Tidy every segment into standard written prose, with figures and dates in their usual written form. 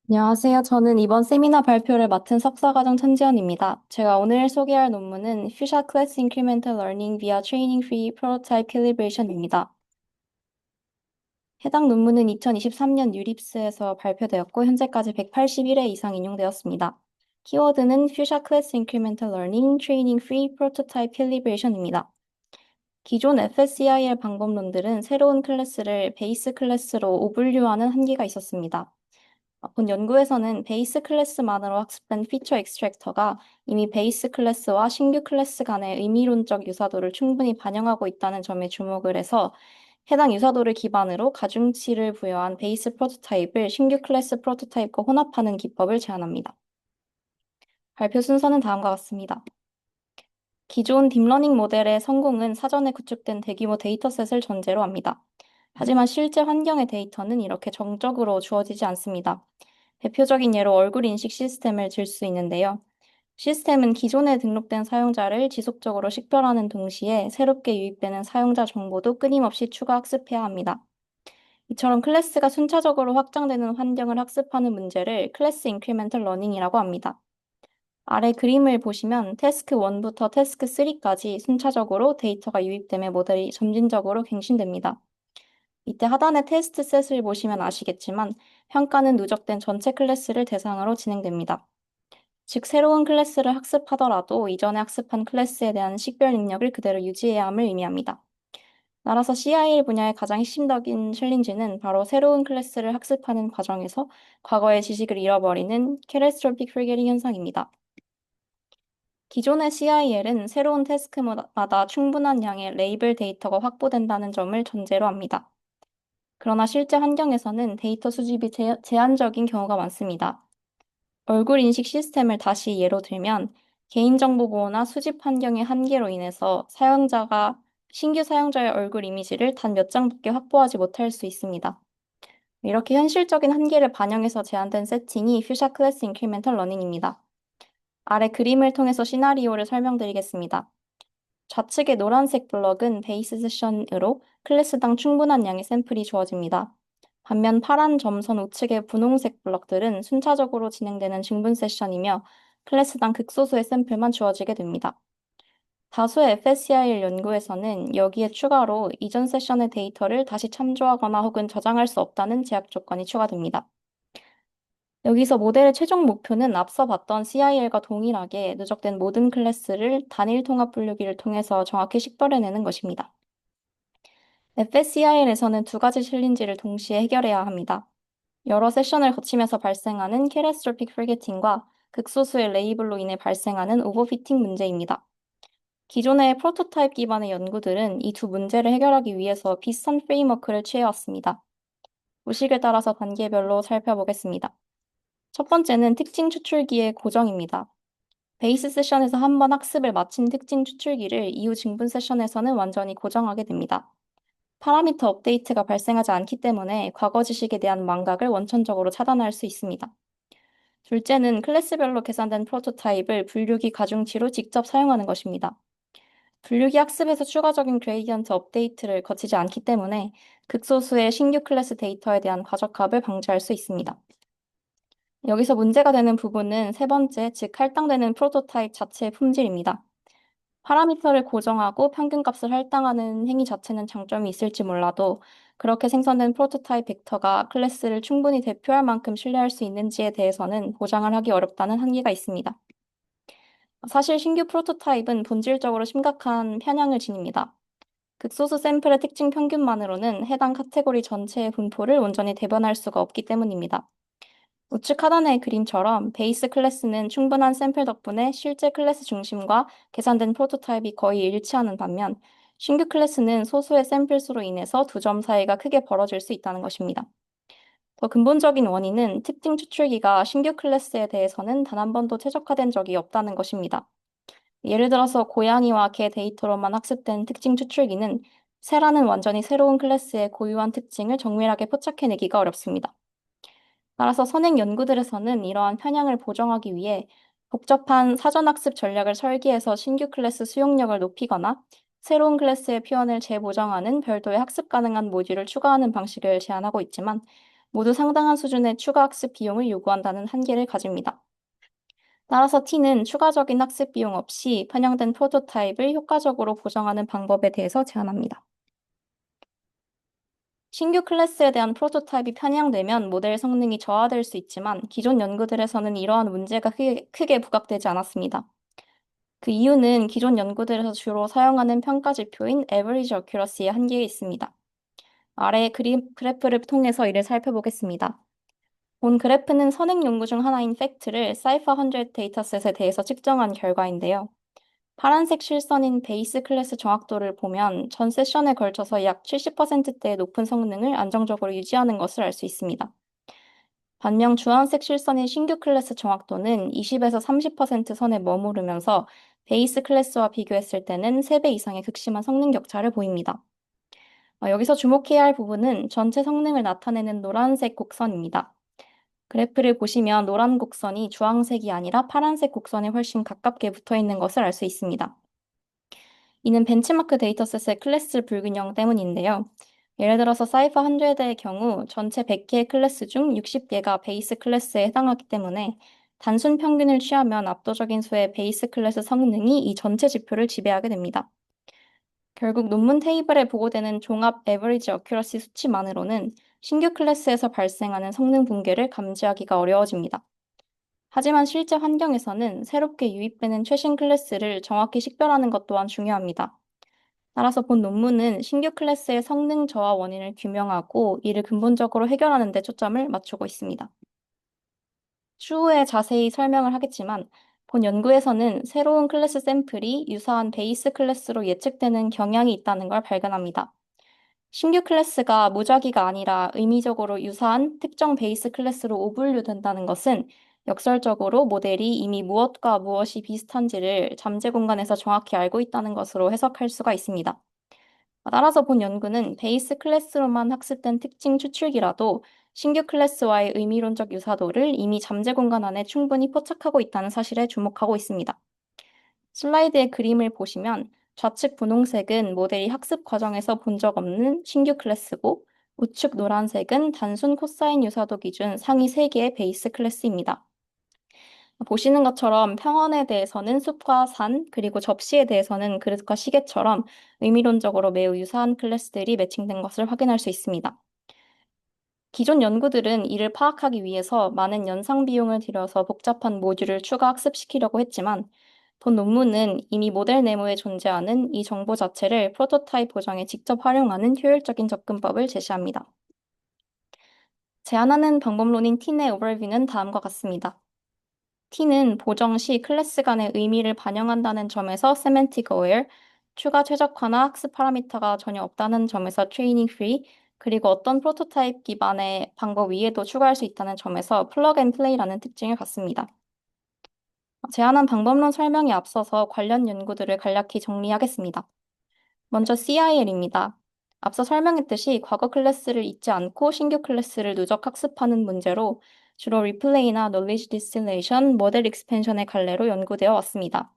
안녕하세요. 저는 이번 세미나 발표를 맡은 석사과정 천지연입니다. 제가 오늘 소개할 논문은 Fuchsia Class Incremental Learning via Training Free Prototype Calibration입니다. 해당 논문은 2023년 유립스에서 발표되었고 현재까지 181회 이상 인용되었습니다. 키워드는 Fuchsia Class Incremental Learning Training Free Prototype Calibration입니다. 기존 FSEIL 방법론들은 새로운 클래스를 베이스 클래스로 오분류하는 한계가 있었습니다. 본 연구에서는 베이스 클래스만으로 학습된 피처 익스트랙터가 이미 베이스 클래스와 신규 클래스 간의 의미론적 유사도를 충분히 반영하고 있다는 점에 주목을 해서 해당 유사도를 기반으로 가중치를 부여한 베이스 프로토타입을 신규 클래스 프로토타입과 혼합하는 기법을 제안합니다. 발표 순서는 다음과 같습니다. 기존 딥러닝 모델의 성공은 사전에 구축된 대규모 데이터셋을 전제로 합니다. 하지만 실제 환경의 데이터는 이렇게 정적으로 주어지지 않습니다. 대표적인 예로 얼굴 인식 시스템을 들 수 있는데요. 시스템은 기존에 등록된 사용자를 지속적으로 식별하는 동시에 새롭게 유입되는 사용자 정보도 끊임없이 추가 학습해야 합니다. 이처럼 클래스가 순차적으로 확장되는 환경을 학습하는 문제를 클래스 인크리멘털 러닝이라고 합니다. 아래 그림을 보시면 태스크 1부터 태스크 3까지 순차적으로 데이터가 유입되며 모델이 점진적으로 갱신됩니다. 이때 하단의 테스트 셋을 보시면 아시겠지만 평가는 누적된 전체 클래스를 대상으로 진행됩니다. 즉, 새로운 클래스를 학습하더라도 이전에 학습한 클래스에 대한 식별 능력을 그대로 유지해야 함을 의미합니다. 따라서 CIL 분야의 가장 핵심적인 챌린지는 바로 새로운 클래스를 학습하는 과정에서 과거의 지식을 잃어버리는 캐타스트로픽 forgetting 현상입니다. 기존의 CIL은 새로운 태스크마다 충분한 양의 레이블 데이터가 확보된다는 점을 전제로 합니다. 그러나 실제 환경에서는 데이터 수집이 제한적인 경우가 많습니다. 얼굴 인식 시스템을 다시 예로 들면 개인정보 보호나 수집 환경의 한계로 인해서 사용자가 신규 사용자의 얼굴 이미지를 단 몇 장밖에 확보하지 못할 수 있습니다. 이렇게 현실적인 한계를 반영해서 제안된 세팅이 퓨샤 클래스 인크리멘털 러닝입니다. 아래 그림을 통해서 시나리오를 설명드리겠습니다. 좌측의 노란색 블럭은 베이스 세션으로 클래스당 충분한 양의 샘플이 주어집니다. 반면 파란 점선 우측의 분홍색 블럭들은 순차적으로 진행되는 증분 세션이며 클래스당 극소수의 샘플만 주어지게 됩니다. 다수의 FSCIL 연구에서는 여기에 추가로 이전 세션의 데이터를 다시 참조하거나 혹은 저장할 수 없다는 제약 조건이 추가됩니다. 여기서 모델의 최종 목표는 앞서 봤던 CIL과 동일하게 누적된 모든 클래스를 단일 통합 분류기를 통해서 정확히 식별해내는 것입니다. FSCIL에서는 두 가지 챌린지를 동시에 해결해야 합니다. 여러 세션을 거치면서 발생하는 catastrophic forgetting과 극소수의 레이블로 인해 발생하는 오버피팅 문제입니다. 기존의 프로토타입 기반의 연구들은 이 두 문제를 해결하기 위해서 비슷한 프레임워크를 취해왔습니다. 무식을 따라서 단계별로 살펴보겠습니다. 첫 번째는 특징 추출기의 고정입니다. 베이스 세션에서 한 번 학습을 마친 특징 추출기를 이후 증분 세션에서는 완전히 고정하게 됩니다. 파라미터 업데이트가 발생하지 않기 때문에 과거 지식에 대한 망각을 원천적으로 차단할 수 있습니다. 둘째는 클래스별로 계산된 프로토타입을 분류기 가중치로 직접 사용하는 것입니다. 분류기 학습에서 추가적인 그레이디언트 업데이트를 거치지 않기 때문에 극소수의 신규 클래스 데이터에 대한 과적합을 방지할 수 있습니다. 여기서 문제가 되는 부분은 세 번째, 즉 할당되는 프로토타입 자체의 품질입니다. 파라미터를 고정하고 평균값을 할당하는 행위 자체는 장점이 있을지 몰라도 그렇게 생성된 프로토타입 벡터가 클래스를 충분히 대표할 만큼 신뢰할 수 있는지에 대해서는 보장을 하기 어렵다는 한계가 있습니다. 사실 신규 프로토타입은 본질적으로 심각한 편향을 지닙니다. 극소수 샘플의 특징 평균만으로는 해당 카테고리 전체의 분포를 온전히 대변할 수가 없기 때문입니다. 우측 하단의 그림처럼 베이스 클래스는 충분한 샘플 덕분에 실제 클래스 중심과 계산된 프로토타입이 거의 일치하는 반면 신규 클래스는 소수의 샘플 수로 인해서 두 점 사이가 크게 벌어질 수 있다는 것입니다. 더 근본적인 원인은 특징 추출기가 신규 클래스에 대해서는 단 한 번도 최적화된 적이 없다는 것입니다. 예를 들어서 고양이와 개 데이터로만 학습된 특징 추출기는 새라는 완전히 새로운 클래스의 고유한 특징을 정밀하게 포착해내기가 어렵습니다. 따라서 선행 연구들에서는 이러한 편향을 보정하기 위해 복잡한 사전학습 전략을 설계해서 신규 클래스 수용력을 높이거나 새로운 클래스의 표현을 재보정하는 별도의 학습 가능한 모듈을 추가하는 방식을 제안하고 있지만 모두 상당한 수준의 추가 학습 비용을 요구한다는 한계를 가집니다. 따라서 T는 추가적인 학습 비용 없이 편향된 프로토타입을 효과적으로 보정하는 방법에 대해서 제안합니다. 신규 클래스에 대한 프로토타입이 편향되면 모델 성능이 저하될 수 있지만 기존 연구들에서는 이러한 문제가 크게 부각되지 않았습니다. 그 이유는 기존 연구들에서 주로 사용하는 평가 지표인 Average Accuracy의 한계에 있습니다. 아래 그래프를 통해서 이를 살펴보겠습니다. 본 그래프는 선행 연구 중 하나인 팩트를 Cypher 100 데이터셋에 대해서 측정한 결과인데요. 파란색 실선인 베이스 클래스 정확도를 보면 전 세션에 걸쳐서 약 70%대의 높은 성능을 안정적으로 유지하는 것을 알 수 있습니다. 반면 주황색 실선인 신규 클래스 정확도는 20에서 30% 선에 머무르면서 베이스 클래스와 비교했을 때는 3배 이상의 극심한 성능 격차를 보입니다. 여기서 주목해야 할 부분은 전체 성능을 나타내는 노란색 곡선입니다. 그래프를 보시면 노란 곡선이 주황색이 아니라 파란색 곡선에 훨씬 가깝게 붙어 있는 것을 알 수 있습니다. 이는 벤치마크 데이터셋의 클래스 불균형 때문인데요. 예를 들어서 사이퍼 100의 경우 전체 100개의 클래스 중 60개가 베이스 클래스에 해당하기 때문에 단순 평균을 취하면 압도적인 수의 베이스 클래스 성능이 이 전체 지표를 지배하게 됩니다. 결국 논문 테이블에 보고되는 종합 에버리지 어큐러시 수치만으로는 신규 클래스에서 발생하는 성능 붕괴를 감지하기가 어려워집니다. 하지만 실제 환경에서는 새롭게 유입되는 최신 클래스를 정확히 식별하는 것 또한 중요합니다. 따라서 본 논문은 신규 클래스의 성능 저하 원인을 규명하고 이를 근본적으로 해결하는 데 초점을 맞추고 있습니다. 추후에 자세히 설명을 하겠지만 본 연구에서는 새로운 클래스 샘플이 유사한 베이스 클래스로 예측되는 경향이 있다는 걸 발견합니다. 신규 클래스가 무작위가 아니라 의미적으로 유사한 특정 베이스 클래스로 오분류된다는 것은 역설적으로 모델이 이미 무엇과 무엇이 비슷한지를 잠재 공간에서 정확히 알고 있다는 것으로 해석할 수가 있습니다. 따라서 본 연구는 베이스 클래스로만 학습된 특징 추출기라도 신규 클래스와의 의미론적 유사도를 이미 잠재 공간 안에 충분히 포착하고 있다는 사실에 주목하고 있습니다. 슬라이드의 그림을 보시면 좌측 분홍색은 모델이 학습 과정에서 본 적 없는 신규 클래스고 우측 노란색은 단순 코사인 유사도 기준 상위 3개의 베이스 클래스입니다. 보시는 것처럼 평원에 대해서는 숲과 산, 그리고 접시에 대해서는 그릇과 시계처럼 의미론적으로 매우 유사한 클래스들이 매칭된 것을 확인할 수 있습니다. 기존 연구들은 이를 파악하기 위해서 많은 연상 비용을 들여서 복잡한 모듈을 추가 학습시키려고 했지만 본 논문은 이미 모델 네모에 존재하는 이 정보 자체를 프로토타입 보정에 직접 활용하는 효율적인 접근법을 제시합니다. 제안하는 방법론인 T의 오버뷰는 다음과 같습니다. T는 보정 시 클래스 간의 의미를 반영한다는 점에서 semantic aware, 추가 최적화나 학습 파라미터가 전혀 없다는 점에서 training free, 그리고 어떤 프로토타입 기반의 방법 위에도 추가할 수 있다는 점에서 plug and play라는 특징을 갖습니다. 제안한 방법론 설명에 앞서서 관련 연구들을 간략히 정리하겠습니다. 먼저 CIL입니다. 앞서 설명했듯이 과거 클래스를 잊지 않고 신규 클래스를 누적 학습하는 문제로 주로 리플레이나 knowledge distillation, 모델 익스펜션의 갈래로 연구되어 왔습니다.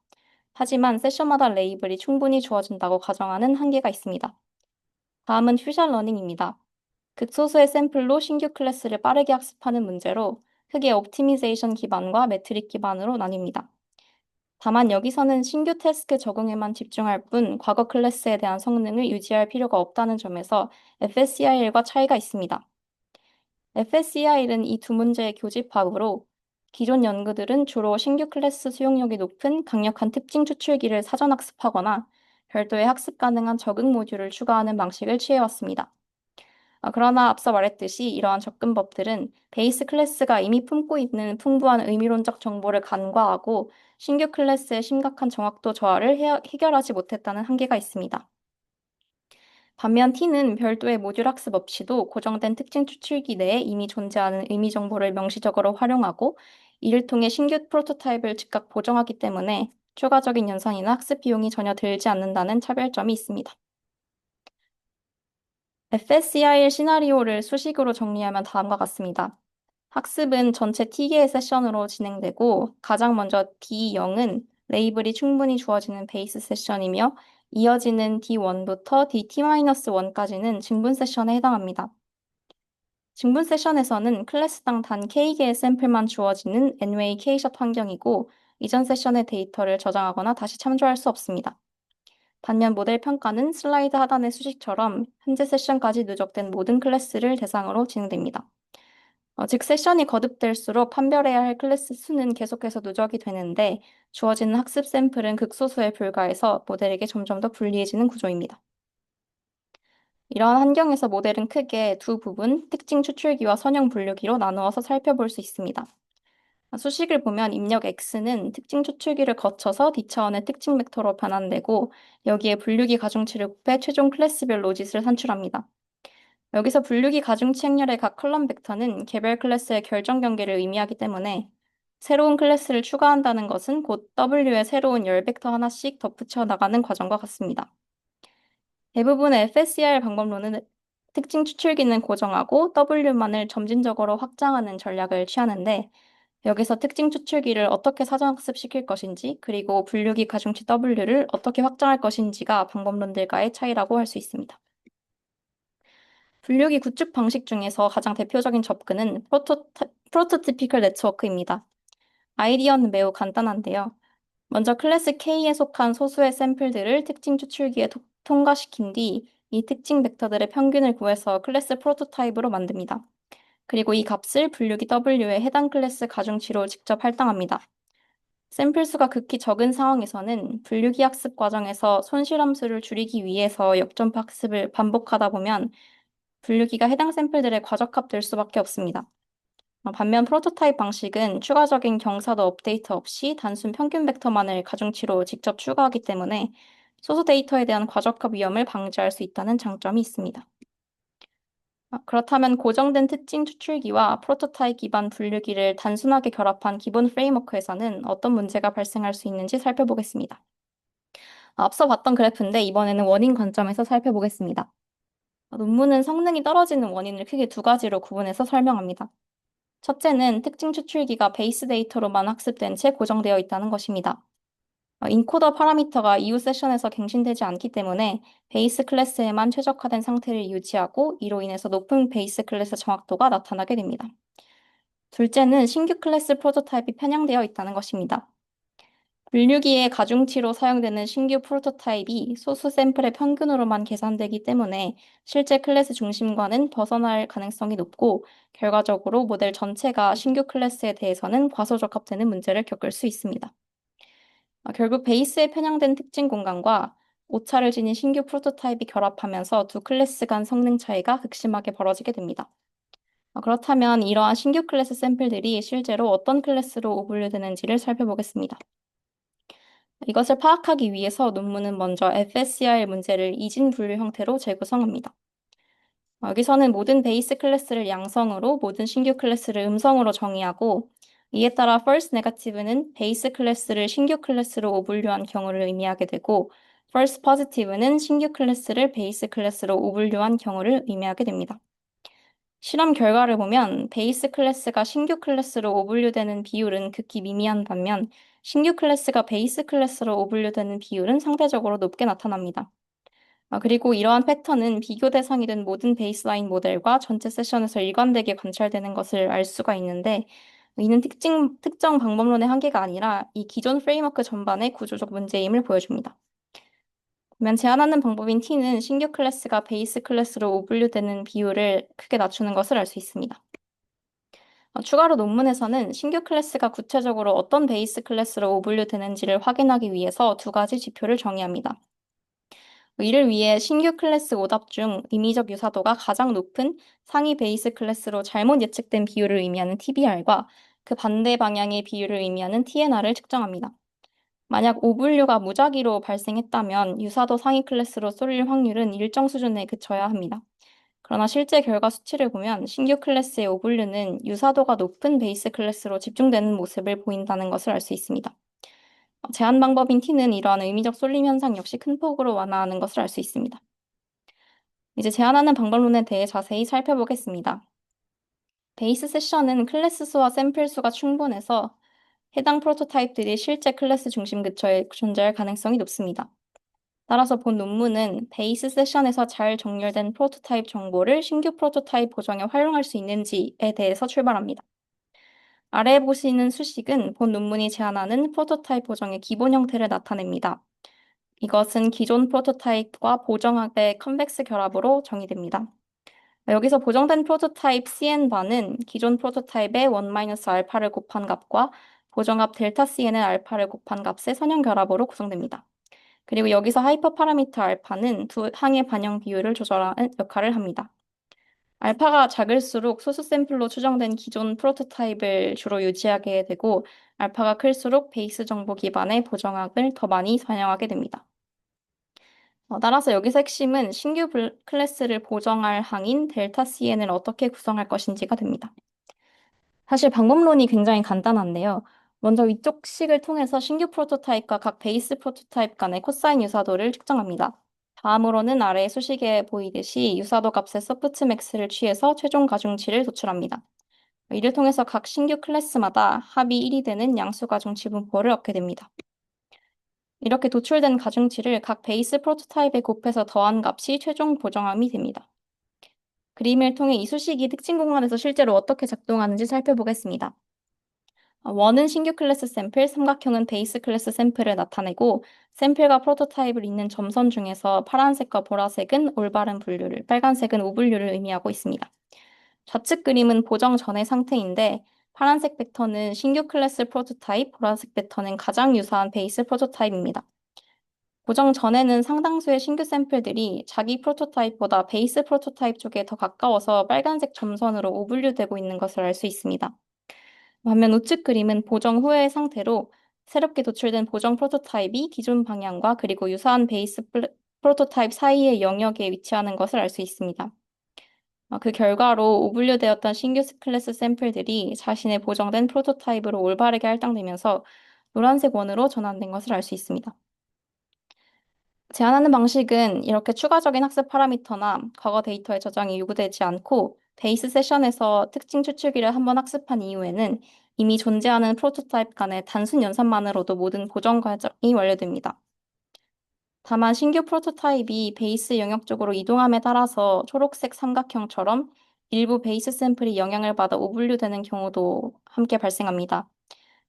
하지만 세션마다 레이블이 충분히 주어진다고 가정하는 한계가 있습니다. 다음은 퓨전 러닝입니다. 극소수의 샘플로 신규 클래스를 빠르게 학습하는 문제로 크게 옵티미제이션 기반과 매트릭 기반으로 나뉩니다. 다만 여기서는 신규 태스크 적응에만 집중할 뿐 과거 클래스에 대한 성능을 유지할 필요가 없다는 점에서 FSCIL과 차이가 있습니다. FSCIL은 이 두 문제의 교집합으로 기존 연구들은 주로 신규 클래스 수용력이 높은 강력한 특징 추출기를 사전 학습하거나 별도의 학습 가능한 적응 모듈을 추가하는 방식을 취해왔습니다. 그러나 앞서 말했듯이 이러한 접근법들은 베이스 클래스가 이미 품고 있는 풍부한 의미론적 정보를 간과하고 신규 클래스의 심각한 정확도 저하를 해결하지 못했다는 한계가 있습니다. 반면 T는 별도의 모듈 학습 없이도 고정된 특징 추출기 내에 이미 존재하는 의미 정보를 명시적으로 활용하고 이를 통해 신규 프로토타입을 즉각 보정하기 때문에 추가적인 연산이나 학습 비용이 전혀 들지 않는다는 차별점이 있습니다. FSCIL 시나리오를 수식으로 정리하면 다음과 같습니다. 학습은 전체 T개의 세션으로 진행되고 가장 먼저 D0은 레이블이 충분히 주어지는 베이스 세션이며 이어지는 D1부터 DT-1까지는 증분 세션에 해당합니다. 증분 세션에서는 클래스당 단 K개의 샘플만 주어지는 N웨이 K샷 환경이고 이전 세션의 데이터를 저장하거나 다시 참조할 수 없습니다. 반면 모델 평가는 슬라이드 하단의 수식처럼 현재 세션까지 누적된 모든 클래스를 대상으로 진행됩니다. 즉 세션이 거듭될수록 판별해야 할 클래스 수는 계속해서 누적이 되는데 주어지는 학습 샘플은 극소수에 불과해서 모델에게 점점 더 불리해지는 구조입니다. 이러한 환경에서 모델은 크게 두 부분, 특징 추출기와 선형 분류기로 나누어서 살펴볼 수 있습니다. 수식을 보면 입력 X는 특징 추출기를 거쳐서 D차원의 특징 벡터로 변환되고 여기에 분류기 가중치를 곱해 최종 클래스별 로짓을 산출합니다. 여기서 분류기 가중치 행렬의 각 컬럼 벡터는 개별 클래스의 결정 경계를 의미하기 때문에 새로운 클래스를 추가한다는 것은 곧 W에 새로운 열 벡터 하나씩 덧붙여 나가는 과정과 같습니다. 대부분의 FSER 방법론은 특징 추출기는 고정하고 W만을 점진적으로 확장하는 전략을 취하는데 여기서 특징 추출기를 어떻게 사전학습시킬 것인지 그리고 분류기 가중치 W를 어떻게 확장할 것인지가 방법론들과의 차이라고 할 수 있습니다. 분류기 구축 방식 중에서 가장 대표적인 접근은 프로토티피컬 네트워크입니다. 아이디어는 매우 간단한데요. 먼저 클래스 K에 속한 소수의 샘플들을 특징 추출기에 통과시킨 뒤 이 특징 벡터들의 평균을 구해서 클래스 프로토타입으로 만듭니다. 그리고 이 값을 분류기 W에 해당 클래스 가중치로 직접 할당합니다. 샘플 수가 극히 적은 상황에서는 분류기 학습 과정에서 손실함수를 줄이기 위해서 역점프 학습을 반복하다 보면 분류기가 해당 샘플들에 과적합될 수밖에 없습니다. 반면 프로토타입 방식은 추가적인 경사도 업데이트 없이 단순 평균 벡터만을 가중치로 직접 추가하기 때문에 소수 데이터에 대한 과적합 위험을 방지할 수 있다는 장점이 있습니다. 그렇다면 고정된 특징 추출기와 프로토타입 기반 분류기를 단순하게 결합한 기본 프레임워크에서는 어떤 문제가 발생할 수 있는지 살펴보겠습니다. 앞서 봤던 그래프인데 이번에는 원인 관점에서 살펴보겠습니다. 논문은 성능이 떨어지는 원인을 크게 두 가지로 구분해서 설명합니다. 첫째는 특징 추출기가 베이스 데이터로만 학습된 채 고정되어 있다는 것입니다. 인코더 파라미터가 이후 세션에서 갱신되지 않기 때문에 베이스 클래스에만 최적화된 상태를 유지하고 이로 인해서 높은 베이스 클래스 정확도가 나타나게 됩니다. 둘째는 신규 클래스 프로토타입이 편향되어 있다는 것입니다. 분류기의 가중치로 사용되는 신규 프로토타입이 소수 샘플의 평균으로만 계산되기 때문에 실제 클래스 중심과는 벗어날 가능성이 높고 결과적으로 모델 전체가 신규 클래스에 대해서는 과소적합되는 문제를 겪을 수 있습니다. 결국 베이스에 편향된 특징 공간과 오차를 지닌 신규 프로토타입이 결합하면서 두 클래스 간 성능 차이가 극심하게 벌어지게 됩니다. 그렇다면 이러한 신규 클래스 샘플들이 실제로 어떤 클래스로 오분류되는지를 살펴보겠습니다. 이것을 파악하기 위해서 논문은 먼저 FSER 문제를 이진 분류 형태로 재구성합니다. 여기서는 모든 베이스 클래스를 양성으로 모든 신규 클래스를 음성으로 정의하고 이에 따라 false negative는 베이스 클래스를 신규 클래스로 오분류한 경우를 의미하게 되고 false positive는 신규 클래스를 베이스 클래스로 오분류한 경우를 의미하게 됩니다. 실험 결과를 보면 베이스 클래스가 신규 클래스로 오분류되는 비율은 극히 미미한 반면 신규 클래스가 베이스 클래스로 오분류되는 비율은 상대적으로 높게 나타납니다. 그리고 이러한 패턴은 비교 대상이 된 모든 베이스라인 모델과 전체 세션에서 일관되게 관찰되는 것을 알 수가 있는데 이는 특정 방법론의 한계가 아니라 이 기존 프레임워크 전반의 구조적 문제임을 보여줍니다. 그러면 제한하는 방법인 T는 신규 클래스가 베이스 클래스로 오분류되는 비율을 크게 낮추는 것을 알 수 있습니다. 추가로 논문에서는 신규 클래스가 구체적으로 어떤 베이스 클래스로 오분류되는지를 확인하기 위해서 두 가지 지표를 정의합니다. 이를 위해 신규 클래스 오답 중 임의적 유사도가 가장 높은 상위 베이스 클래스로 잘못 예측된 비율을 의미하는 TBR과 그 반대 방향의 비율을 의미하는 TNR을 측정합니다. 만약 오분류가 무작위로 발생했다면 유사도 상위 클래스로 쏠릴 확률은 일정 수준에 그쳐야 합니다. 그러나 실제 결과 수치를 보면 신규 클래스의 오분류는 유사도가 높은 베이스 클래스로 집중되는 모습을 보인다는 것을 알 수 있습니다. 제한 방법인 T는 이러한 의미적 쏠림 현상 역시 큰 폭으로 완화하는 것을 알 수 있습니다. 이제 제한하는 방법론에 대해 자세히 살펴보겠습니다. 베이스 세션은 클래스 수와 샘플 수가 충분해서 해당 프로토타입들이 실제 클래스 중심 근처에 존재할 가능성이 높습니다. 따라서 본 논문은 베이스 세션에서 잘 정렬된 프로토타입 정보를 신규 프로토타입 보정에 활용할 수 있는지에 대해서 출발합니다. 아래에 보시는 수식은 본 논문이 제안하는 프로토타입 보정의 기본 형태를 나타냅니다. 이것은 기존 프로토타입과 보정학의 컨벡스 결합으로 정의됩니다. 여기서 보정된 프로토타입 CN바는 기존 프로토타입의 1-알파를 곱한 값과 보정합 델타 CN의 알파를 곱한 값의 선형 결합으로 구성됩니다. 그리고 여기서 하이퍼 파라미터 알파는 두 항의 반영 비율을 조절하는 역할을 합니다. 알파가 작을수록 소수 샘플로 추정된 기존 프로토타입을 주로 유지하게 되고 알파가 클수록 베이스 정보 기반의 보정학을 더 많이 반영하게 됩니다. 따라서 여기서 핵심은 신규 클래스를 보정할 항인 델타 CN을 어떻게 구성할 것인지가 됩니다. 사실 방법론이 굉장히 간단한데요. 먼저 위쪽 식을 통해서 신규 프로토타입과 각 베이스 프로토타입 간의 코사인 유사도를 측정합니다. 다음으로는 아래 수식에 보이듯이 유사도 값의 소프트맥스를 취해서 최종 가중치를 도출합니다. 이를 통해서 각 신규 클래스마다 합이 1이 되는 양수 가중치 분포를 얻게 됩니다. 이렇게 도출된 가중치를 각 베이스 프로토타입에 곱해서 더한 값이 최종 보정함이 됩니다. 그림을 통해 이 수식이 특징 공간에서 실제로 어떻게 작동하는지 살펴보겠습니다. 원은 신규 클래스 샘플, 삼각형은 베이스 클래스 샘플을 나타내고 샘플과 프로토타입을 잇는 점선 중에서 파란색과 보라색은 올바른 분류를, 빨간색은 우분류를 의미하고 있습니다. 좌측 그림은 보정 전의 상태인데 파란색 벡터는 신규 클래스 프로토타입, 보라색 벡터는 가장 유사한 베이스 프로토타입입니다. 보정 전에는 상당수의 신규 샘플들이 자기 프로토타입보다 베이스 프로토타입 쪽에 더 가까워서 빨간색 점선으로 오분류되고 있는 것을 알 수 있습니다. 반면 우측 그림은 보정 후의 상태로 새롭게 도출된 보정 프로토타입이 기존 방향과 그리고 유사한 베이스 프로토타입 사이의 영역에 위치하는 것을 알 수 있습니다. 그 결과로 오분류되었던 신규 클래스 샘플들이 자신의 보정된 프로토타입으로 올바르게 할당되면서 노란색 원으로 전환된 것을 알 수 있습니다. 제안하는 방식은 이렇게 추가적인 학습 파라미터나 과거 데이터의 저장이 요구되지 않고 베이스 세션에서 특징 추출기를 한번 학습한 이후에는 이미 존재하는 프로토타입 간의 단순 연산만으로도 모든 보정 과정이 완료됩니다. 다만 신규 프로토타입이 베이스 영역 쪽으로 이동함에 따라서 초록색 삼각형처럼 일부 베이스 샘플이 영향을 받아 오분류되는 경우도 함께 발생합니다.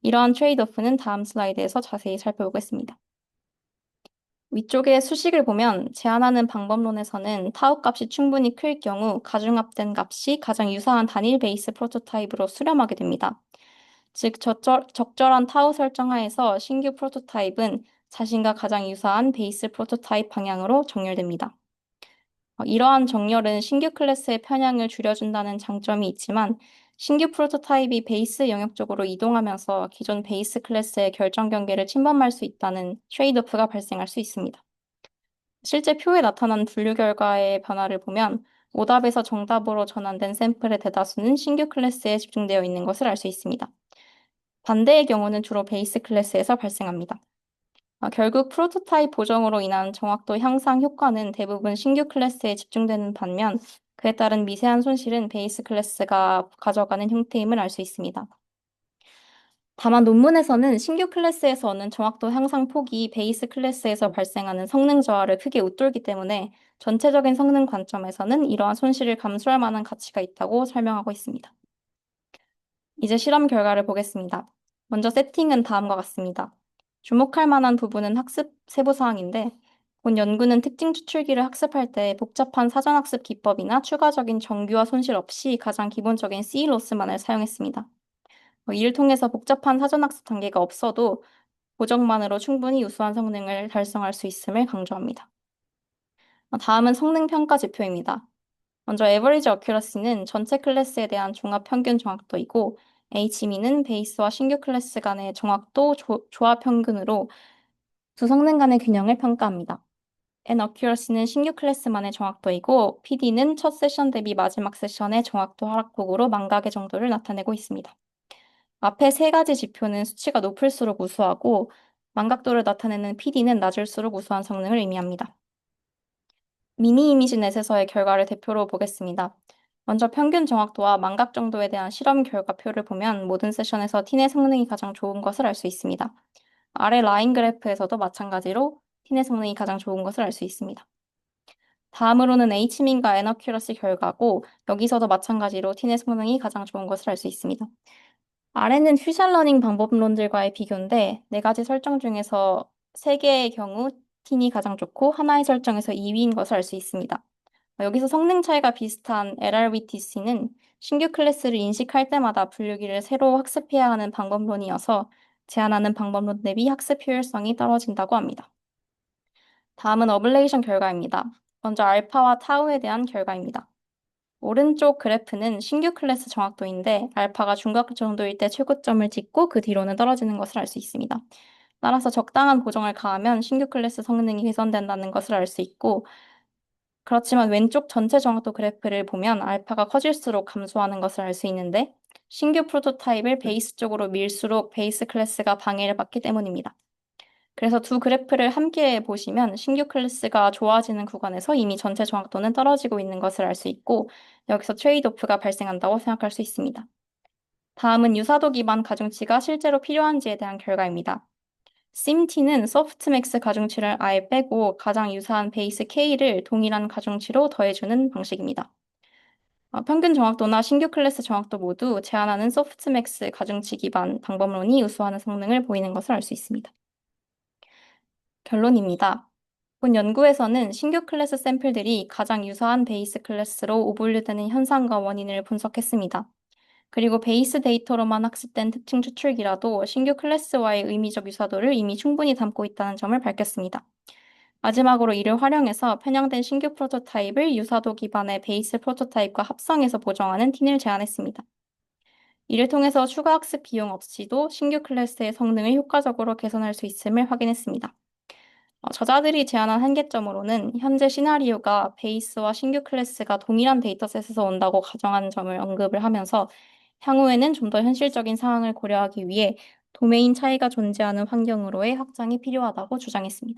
이러한 트레이드오프는 다음 슬라이드에서 자세히 살펴보겠습니다. 위쪽의 수식을 보면 제안하는 방법론에서는 타우 값이 충분히 클 경우 가중합된 값이 가장 유사한 단일 베이스 프로토타입으로 수렴하게 됩니다. 즉, 적절한 타우 설정하에서 신규 프로토타입은 자신과 가장 유사한 베이스 프로토타입 방향으로 정렬됩니다. 이러한 정렬은 신규 클래스의 편향을 줄여준다는 장점이 있지만 신규 프로토타입이 베이스 영역 쪽으로 이동하면서 기존 베이스 클래스의 결정 경계를 침범할 수 있다는 트레이드오프가 발생할 수 있습니다. 실제 표에 나타난 분류 결과의 변화를 보면 오답에서 정답으로 전환된 샘플의 대다수는 신규 클래스에 집중되어 있는 것을 알 수 있습니다. 반대의 경우는 주로 베이스 클래스에서 발생합니다. 결국 프로토타입 보정으로 인한 정확도 향상 효과는 대부분 신규 클래스에 집중되는 반면 그에 따른 미세한 손실은 베이스 클래스가 가져가는 형태임을 알 수 있습니다. 다만 논문에서는 신규 클래스에서 얻는 정확도 향상 폭이 베이스 클래스에서 발생하는 성능 저하를 크게 웃돌기 때문에 전체적인 성능 관점에서는 이러한 손실을 감수할 만한 가치가 있다고 설명하고 있습니다. 이제 실험 결과를 보겠습니다. 먼저 세팅은 다음과 같습니다. 주목할 만한 부분은 학습 세부 사항인데, 본 연구는 특징 추출기를 학습할 때 복잡한 사전학습 기법이나 추가적인 정규화 손실 없이 가장 기본적인 C-로스만을 사용했습니다. 이를 통해서 복잡한 사전학습 단계가 없어도 보정만으로 충분히 우수한 성능을 달성할 수 있음을 강조합니다. 다음은 성능 평가 지표입니다. 먼저 Average Accuracy는 전체 클래스에 대한 종합 평균 정확도이고 HME는 베이스와 신규 클래스 간의 정확도 조합 평균으로 두 성능 간의 균형을 평가합니다. N Accuracy는 신규 클래스만의 정확도이고 PD는 첫 세션 대비 마지막 세션의 정확도 하락폭으로 망각의 정도를 나타내고 있습니다. 앞에 세 가지 지표는 수치가 높을수록 우수하고 망각도를 나타내는 PD는 낮을수록 우수한 성능을 의미합니다. 미니 이미지 넷에서의 결과를 대표로 보겠습니다. 먼저 평균 정확도와 망각 정도에 대한 실험 결과표를 보면 모든 세션에서 T의 성능이 가장 좋은 것을 알 수 있습니다. 아래 라인 그래프에서도 마찬가지로 T의 성능이 가장 좋은 것을 알 수 있습니다. 다음으로는 H민과 Naccuracy 결과고 여기서도 마찬가지로 T의 성능이 가장 좋은 것을 알 수 있습니다. 아래는 퓨전 러닝 방법론들과의 비교인데 네 가지 설정 중에서 세 개의 경우 T이 가장 좋고 하나의 설정에서 2위인 것을 알 수 있습니다. 여기서 성능 차이가 비슷한 LRVTC는 신규 클래스를 인식할 때마다 분류기를 새로 학습해야 하는 방법론이어서 제한하는 방법론 대비 학습 효율성이 떨어진다고 합니다. 다음은 어블레이션 결과입니다. 먼저 알파와 타우에 대한 결과입니다. 오른쪽 그래프는 신규 클래스 정확도인데 알파가 중각 정도일 때 최고점을 찍고 그 뒤로는 떨어지는 것을 알 수 있습니다. 따라서 적당한 보정을 가하면 신규 클래스 성능이 개선된다는 것을 알 수 있고 그렇지만 왼쪽 전체 정확도 그래프를 보면 알파가 커질수록 감소하는 것을 알 수 있는데 신규 프로토타입을 베이스 쪽으로 밀수록 베이스 클래스가 방해를 받기 때문입니다. 그래서 두 그래프를 함께 보시면 신규 클래스가 좋아지는 구간에서 이미 전체 정확도는 떨어지고 있는 것을 알 수 있고 여기서 트레이드오프가 발생한다고 생각할 수 있습니다. 다음은 유사도 기반 가중치가 실제로 필요한지에 대한 결과입니다. SIMT는 소프트맥스 가중치를 아예 빼고 가장 유사한 베이스 K를 동일한 가중치로 더해주는 방식입니다. 평균 정확도나 신규 클래스 정확도 모두 제한하는 소프트맥스 가중치 기반 방법론이 우수한 성능을 보이는 것을 알 수 있습니다. 결론입니다. 본 연구에서는 신규 클래스 샘플들이 가장 유사한 베이스 클래스로 오분류되는 현상과 원인을 분석했습니다. 그리고 베이스 데이터로만 학습된 특징 추출기라도 신규 클래스와의 의미적 유사도를 이미 충분히 담고 있다는 점을 밝혔습니다. 마지막으로 이를 활용해서 편향된 신규 프로토타입을 유사도 기반의 베이스 프로토타입과 합성해서 보정하는 틴을 제안했습니다. 이를 통해서 추가 학습 비용 없이도 신규 클래스의 성능을 효과적으로 개선할 수 있음을 확인했습니다. 저자들이 제안한 한계점으로는 현재 시나리오가 베이스와 신규 클래스가 동일한 데이터셋에서 온다고 가정한 점을 언급을 하면서 향후에는 좀 더 현실적인 상황을 고려하기 위해 도메인 차이가 존재하는 환경으로의 확장이 필요하다고 주장했습니다.